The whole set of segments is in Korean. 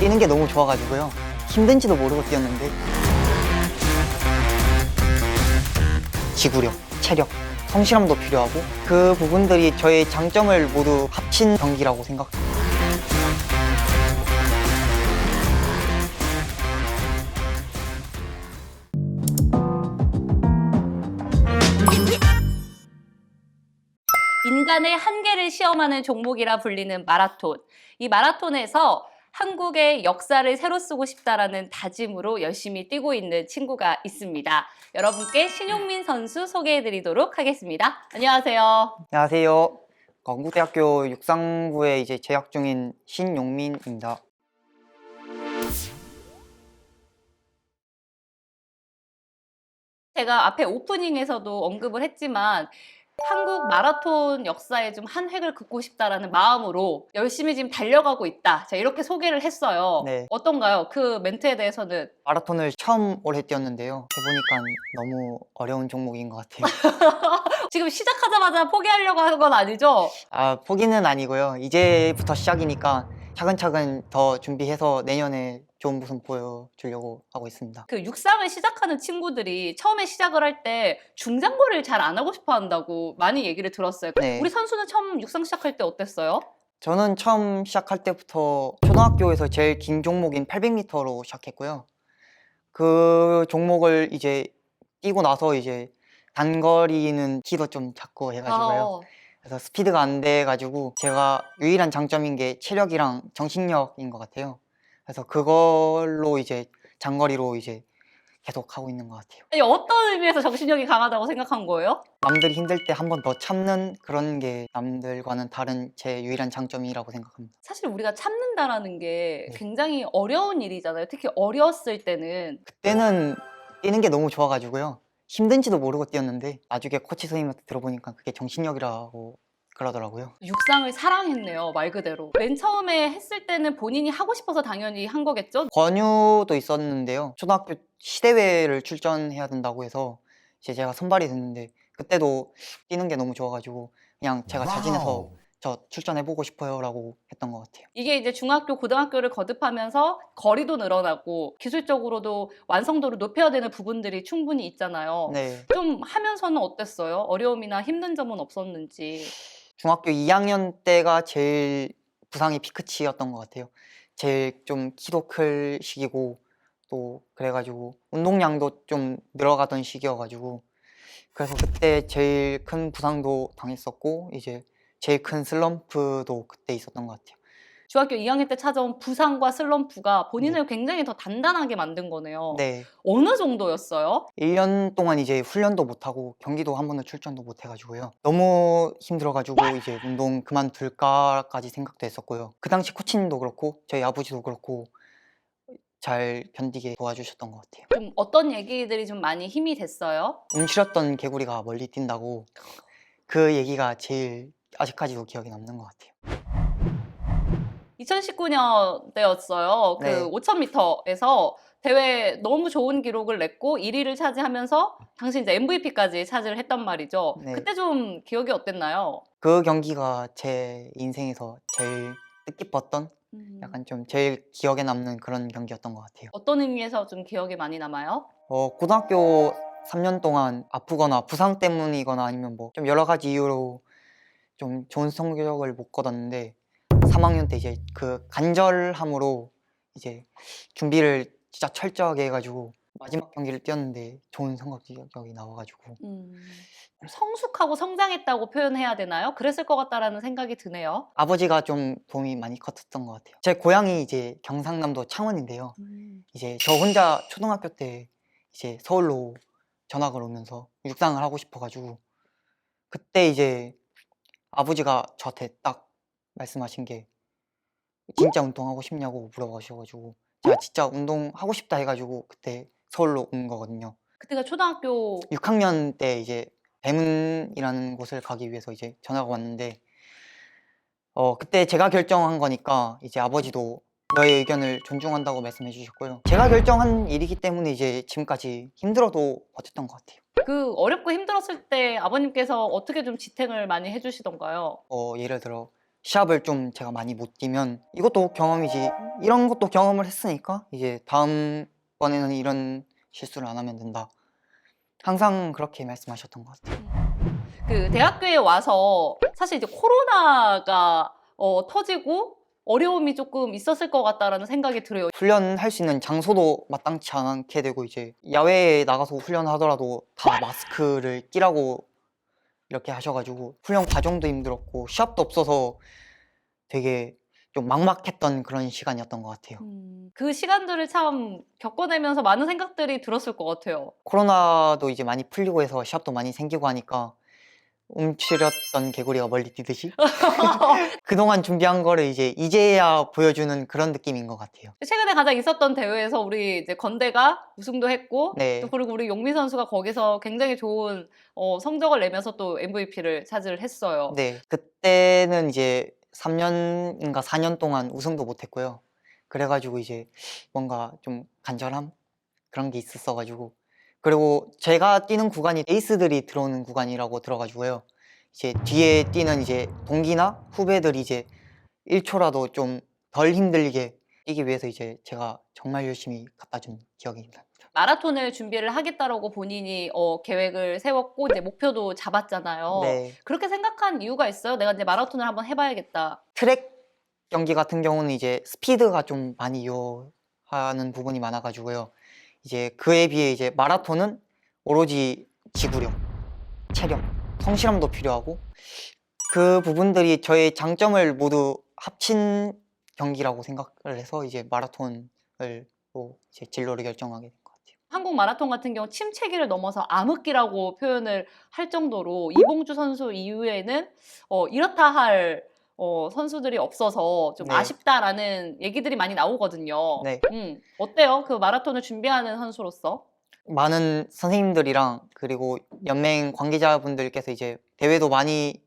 뛰는 게 너무 좋아가지고요. 힘든지도 모르고 뛰었는데 지구력, 체력, 성실함도 필요하고 그 부분들이 저의 장점을 모두 합친 경기라고 생각합니다. 인간의 한계를 시험하는 종목이라 불리는 마라톤. 이 마라톤에서 한국의 역사를 새로 쓰고 싶다라는 다짐으로 열심히 뛰고 있는 친구가 있습니다. 여러분께 신용민 선수 소개해드리도록 하겠습니다. 안녕하세요. 안녕하세요. 건국대학교 육상부에 이제 재학 중인 신용민입니다. 제가 앞에 오프닝에서도 언급을 했지만 한국 마라톤 역사에 좀 한 획을 긋고 싶다라는 마음으로 열심히 지금 달려가고 있다. 자, 이렇게 소개를 했어요. 네. 어떤가요? 그 멘트에 대해서는. 마라톤을 처음 올해 뛰었는데요. 해보니까 너무 어려운 종목인 것 같아요. 지금 시작하자마자 포기하려고 하는 건 아니죠? 포기는 아니고요. 이제부터 시작이니까 차근차근 더 준비해서 내년에 좋은 모습 보여주려고 하고 있습니다. 그 육상을 시작하는 친구들이 처음에 시작을 할 때 중장거리를 잘 안 하고 싶어 한다고 많이 얘기를 들었어요. 네. 우리 선수는 처음 육상 시작할 때 어땠어요? 저는 처음 시작할 때부터 초등학교에서 제일 긴 종목인 800m로 시작했고요. 그 종목을 이제 뛰고 나서 이제 단거리는 키도 좀 작고 해가지고요. 그래서 스피드가 안 돼가지고 제가 유일한 장점인 게 체력이랑 정신력인 것 같아요. 그래서 그걸로 이제 장거리로 이제 계속 하고 있는 것 같아요. 아니, 어떤 의미에서 정신력이 강하다고 생각한 거예요? 남들이 힘들 때 한 번 더 참는 그런 게 남들과는 다른 제 유일한 장점이라고 생각합니다. 사실 우리가 참는다라는 게 네. 굉장히 어려운 일이잖아요. 특히 어렸을 때는. 그때는 뛰는 게 너무 좋아가지고요. 힘든지도 모르고 뛰었는데 나중에 코치 선생님한테 들어보니까 그게 정신력이라고 그러더라고요. 육상을 사랑했네요, 말 그대로. 맨 처음에 했을 때는 본인이 하고 싶어서 당연히 한 거겠죠? 권유도 있었는데요. 초등학교 시대회를 출전해야 된다고 해서 이제 제가 선발이 됐는데 그때도 뛰는 게 너무 좋아가지고 그냥 제가 자진해서 저 출전해보고 싶어요 라고 했던 것 같아요. 이게 이제 중학교, 고등학교를 거듭하면서 거리도 늘어나고 기술적으로도 완성도를 높여야 되는 부분들이 충분히 있잖아요. 네. 좀 하면서는 어땠어요? 어려움이나 힘든 점은 없었는지. 중학교 2학년 때가 제일 부상이 피크치였던 것 같아요. 제일 좀 키도 클 시기고 또 그래가지고 운동량도 좀 늘어가던 시기여가지고 그래서 그때 제일 큰 부상도 당했었고 이제 제일 큰 슬럼프도 그때 있었던 것 같아요. 중학교 2학년 때 찾아온 부상과 슬럼프가 본인을 굉장히 더 단단하게 만든 거네요. 네. 어느 정도였어요? 1년 동안 이제 훈련도 못하고 경기도 한 번도 출전도 못해가지고요. 너무 힘들어가지고 이제 운동 그만둘까까지 생각도 했었고요. 그 당시 코치님도 그렇고 저희 아버지도 그렇고 잘 견디게 도와주셨던 것 같아요. 좀 어떤 얘기들이 좀 많이 힘이 됐어요? 움츠렸던 개구리가 멀리 뛴다고 그 얘기가 제일 아직까지도 기억에 남는 것 같아요. 2019년대였어요. 그 네. 5000m에서 대회 너무 좋은 기록을 냈고 1위를 차지하면서 당시 이제 MVP까지 차지를 했단 말이죠. 네. 그때 좀 기억이 어땠나요? 그 경기가 제 인생에서 제일 뜻깊었던 약간 좀 제일 기억에 남는 그런 경기였던 것 같아요. 어떤 의미에서 좀 기억에 많이 남아요? 고등학교 3년 동안 아프거나 부상 때문이거나 아니면 뭐 좀 여러 가지 이유로 좀 좋은 성적을 못 거뒀는데 3학년 때 이제 그 간절함으로 이제 준비를 진짜 철저하게 해가지고 마지막 경기를 뛰었는데 좋은 성적이 나와가지고 성숙하고 성장했다고 표현해야 되나요? 그랬을 것 같다라는 생각이 드네요. 아버지가 좀 도움이 많이 컸었던 것 같아요. 제 고향이 이제 경상남도 창원인데요. 이제 저 혼자 초등학교 때 이제 서울로 전학을 오면서 육상을 하고 싶어가지고 그때 이제 아버지가 저한테 딱 말씀하신 게 진짜 운동하고 싶냐고 물어보셔가지고 제가 진짜 운동하고 싶다 해가지고 그때 서울로 온 거거든요. 그때가 초등학교 6학년 때 이제 대문이라는 곳을 가기 위해서 이제 전화가 왔는데 그때 제가 결정한 거니까 이제 아버지도 너의 의견을 존중한다고 말씀해 주셨고요. 제가 결정한 일이기 때문에 이제 지금까지 힘들어도 버텼던 것 같아요. 그 어렵고 힘들었을 때 아버님께서 어떻게 좀 지탱을 많이 해주시던가요? 예를 들어 시합을 좀 제가 많이 못 뛰면 이것도 경험이지, 이런 것도 경험을 했으니까 이제 다음번에는 이런 실수를 안 하면 된다. 항상 그렇게 말씀하셨던 것 같아요. 그 대학교에 와서 사실 이제 코로나가 터지고 어려움이 조금 있었을 것 같다라는 생각이 들어요. 훈련할 수 있는 장소도 마땅치 않게 되고 이제 야외에 나가서 훈련하더라도 다 마스크를 끼라고 이렇게 하셔가지고 훈련 과정도 힘들었고 시합도 없어서 되게 좀 막막했던 그런 시간이었던 것 같아요. 그 시간들을 참 겪어내면서 많은 생각들이 들었을 것 같아요. 코로나도 이제 많이 풀리고 해서 시합도 많이 생기고 하니까 움츠렸던 개구리가 멀리 뛰듯이 그동안 준비한 거를 이제야 보여주는 그런 느낌인 것 같아요. 최근에 가장 있었던 대회에서 우리 이제 건대가 우승도 했고, 또 네, 그리고 우리 용민 선수가 거기서 굉장히 좋은 성적을 내면서 또 MVP를 차지를 했어요. 네. 그때는 이제 3년인가 4년 동안 우승도 못했고요. 그래가지고 이제 뭔가 좀 간절함? 그런 게 있었어가지고. 그리고 제가 뛰는 구간이 에이스들이 들어오는 구간이라고 들어가지고요. 이제 뒤에 뛰는 이제 동기나 후배들이 이제 1초라도 좀 덜 힘들게 뛰기 위해서 이제 제가 정말 열심히 갖다 준 기억이 납니다. 마라톤을 준비를 하겠다라고 본인이 계획을 세웠고 이제 목표도 잡았잖아요. 네. 그렇게 생각한 이유가 있어요? 내가 이제 마라톤을 한번 해봐야겠다. 트랙 경기 같은 경우는 이제 스피드가 좀 많이 요하는 부분이 많아가지고요. 이제 그에 비해 이제 마라톤은 오로지 지구력, 체력, 성실함도 필요하고 그 부분들이 저의 장점을 모두 합친 경기라고 생각을 해서 이제 마라톤을 또 이제 진로를 결정하게 된 것 같아요. 한국 마라톤 같은 경우 침체기를 넘어서 암흑기라고 표현을 할 정도로 이봉주 선수 이후에는 이렇다 할 선수들이 없어서 좀 네. 아쉽다라는 얘기들이 많이 나오거든요. 네. 어때요? 그 마라톤을 준비하는 선수로서? 많은 선생님들이랑 그리고 연맹 관계자분들께서 이제 대회도 많이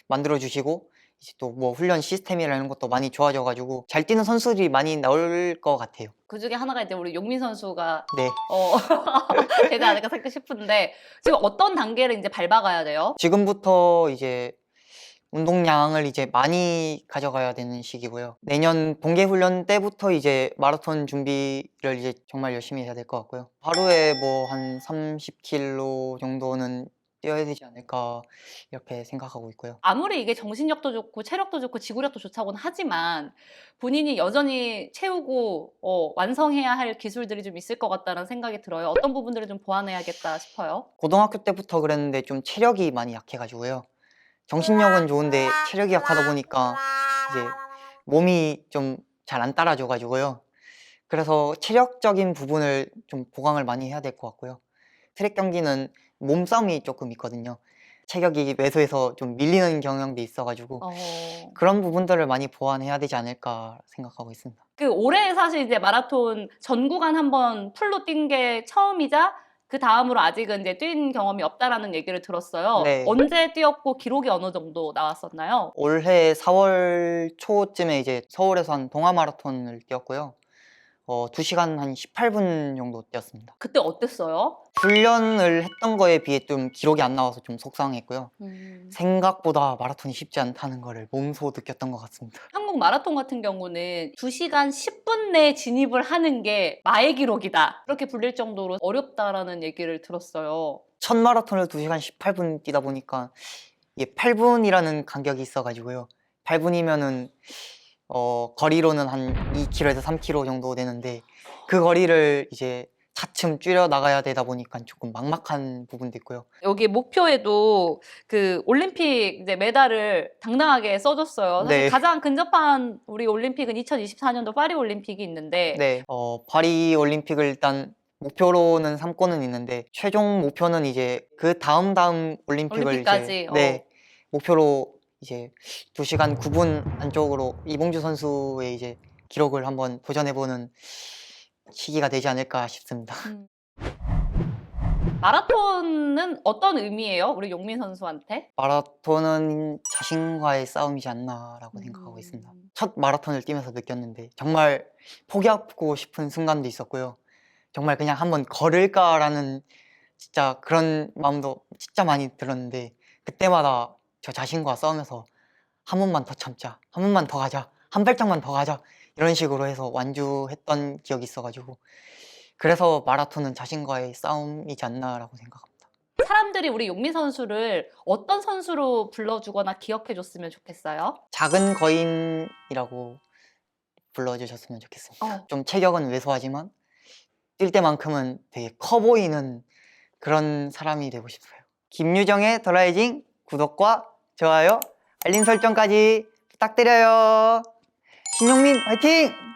만들어 주시고 이제 또 뭐 훈련 시스템이라는 것도 많이 좋아져 가지고 잘 뛰는 선수들이 많이 나올 것 같아요. 그 중에 하나가 이제 우리 용민 선수가 네. 되지 않을까 생각 싶은데 지금 어떤 단계를 이제 밟아가야 돼요? 지금부터 이제 운동량을 이제 많이 가져가야 되는 시기고요. 내년 동계훈련 때부터 이제 마라톤 준비를 이제 정말 열심히 해야 될 것 같고요. 하루에 뭐 한 30km 정도는 뛰어야 되지 않을까 이렇게 생각하고 있고요. 아무리 이게 정신력도 좋고 체력도 좋고 지구력도 좋다고는 하지만 본인이 여전히 채우고 완성해야 할 기술들이 좀 있을 것 같다는 생각이 들어요. 어떤 부분들을 좀 보완해야겠다 싶어요. 고등학교 때부터 그랬는데 좀 체력이 많이 약해가지고요. 정신력은 좋은데 체력이 약하다 보니까 이제 몸이 좀 잘 안 따라줘가지고요. 그래서 체력적인 부분을 좀 보강을 많이 해야 될 것 같고요. 트랙 경기는 몸싸움이 조금 있거든요. 체격이 왜소해서 좀 밀리는 경향도 있어가지고 그런 부분들을 많이 보완해야 되지 않을까 생각하고 있습니다. 그 올해 사실 이제 마라톤 전 구간 한번 풀로 뛴 게 처음이자 그 다음으로 아직은 이제 뛴 경험이 없다라는 얘기를 들었어요. 네. 언제 뛰었고 기록이 어느 정도 나왔었나요? 올해 4월 초쯤에 이제 서울에서 한 동아 마라톤을 뛰었고요. 2시간 한 18분 정도 뛰었습니다. 그때 어땠어요? 훈련을 했던 거에 비해 좀 기록이 안 나와서 좀 속상했고요. 생각보다 마라톤이 쉽지 않다는 거를 몸소 느꼈던 것 같습니다. 한국 마라톤 같은 경우는 2시간 10분 내에 진입을 하는 게 마의 기록이다. 그렇게 불릴 정도로 어렵다라는 얘기를 들었어요. 첫 마라톤을 2시간 18분 뛰다 보니까 이게 8분이라는 간격이 있어가지고요. 8분이면은 거리로는 한 2km에서 3km 정도 되는데 그 거리를 이제 차츰 줄여 나가야 되다 보니까 조금 막막한 부분도 있고요. 여기 목표에도 그 올림픽 이제 메달을 당당하게 써줬어요. 사실 네. 가장 근접한 우리 올림픽은 2024년도 파리 올림픽이 있는데 네, 파리 올림픽을 일단 목표로는 삼고는 있는데 최종 목표는 이제 그 다음 올림픽을 올림픽까지, 네, 목표로 이제 2시간 9분 안쪽으로 이봉주 선수의 이제 기록을 한번 도전해보는 시기가 되지 않을까 싶습니다. 마라톤은 어떤 의미예요? 우리 용민 선수한테? 마라톤은 자신과의 싸움이지 않나라고 생각하고 있습니다. 첫 마라톤을 뛰면서 느꼈는데 정말 포기하고 싶은 순간도 있었고요. 정말 그냥 한번 걸을까라는 진짜 그런 마음도 진짜 많이 들었는데 그때마다 저 자신과 싸우면서 한 번만 더 참자, 한 번만 더 가자, 한 발짝만 더 가자, 이런 식으로 해서 완주했던 기억이 있어가지고, 그래서 마라톤은 자신과의 싸움이지 않나라고 생각합니다. 사람들이 우리 용미 선수를 어떤 선수로 불러주거나 기억해줬으면 좋겠어요? 작은 거인이라고 불러주셨으면 좋겠습니다. 어. 좀 체격은 왜소하지만 뛸 때만큼은 되게 커 보이는 그런 사람이 되고 싶어요. 김유정의 더라이징 구독과 좋아요, 알림 설정까지 부탁드려요. 신용민 화이팅!